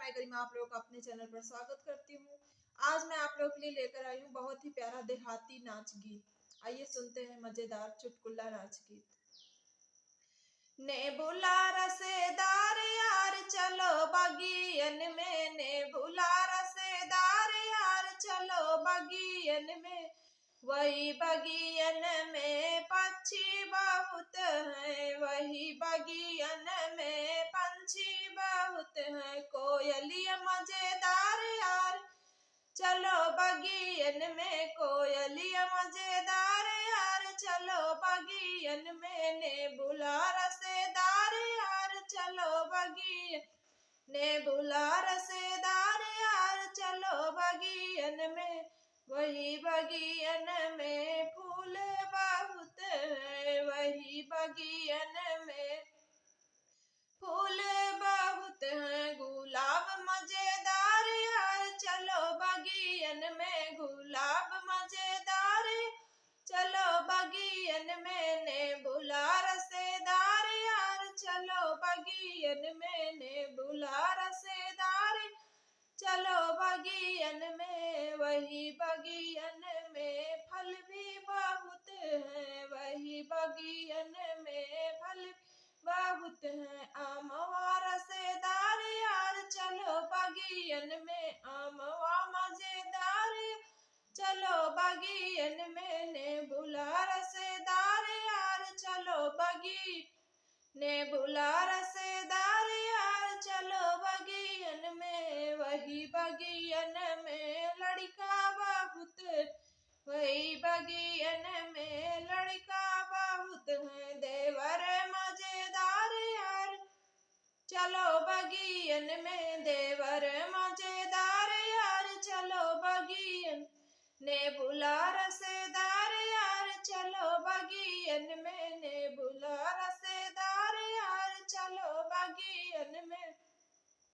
मैं गरिमा आप लोगों का अपने चैनल पर स्वागत करती हूँ। आज मैं आप लोगों के लिए लेकर आई हूँ बहुत ही प्यारा देहाती नाच गीत। आइए सुनते हैं मजेदार चुटकुला नाच गीत। ने बुला रसेदार यार चलो बगियन में, ने बुला रसेदार यार चलो बगियन में। वही बगियन में पक्षी बहुत हैं, वही बगियन में पंछी बहुत हैं। कोयलिया मजेदार यार चलो बगियन में, कोयलिया मजेदार यार चलो बगियन में। ने बुला रसेदार यार चलो बगियन, ने बुला रसेदार यार चलो बगियन में। वही बगियन में फूल बहुत है, वही बगियन में फूल बहुत हैं। गुलाब मजेदार यार चलो बगियन में, गुलाब मजेदार चलो बगियन में। ने बुला रसेदार यार चलो बगियन में, ने बुला रसेदार चलो बगियन में। वही बगियन में फल भी बहुत हैं, वही बगियन में फल बहुत हैं। आमवा रसेदार यार चलो बगियन में, आमवा मजेदार चलो बगियन में। ने बुला रसेदार यार चलो बगियन, ने बुला रसेदार यार चलो बगियन में। वही बगियन में लड़का बहुत, वही बगियन में लड़का बहुत है। देवर मजेदार यार चलो बगियन में, देवर मजेदार यार चलो बगियन। ने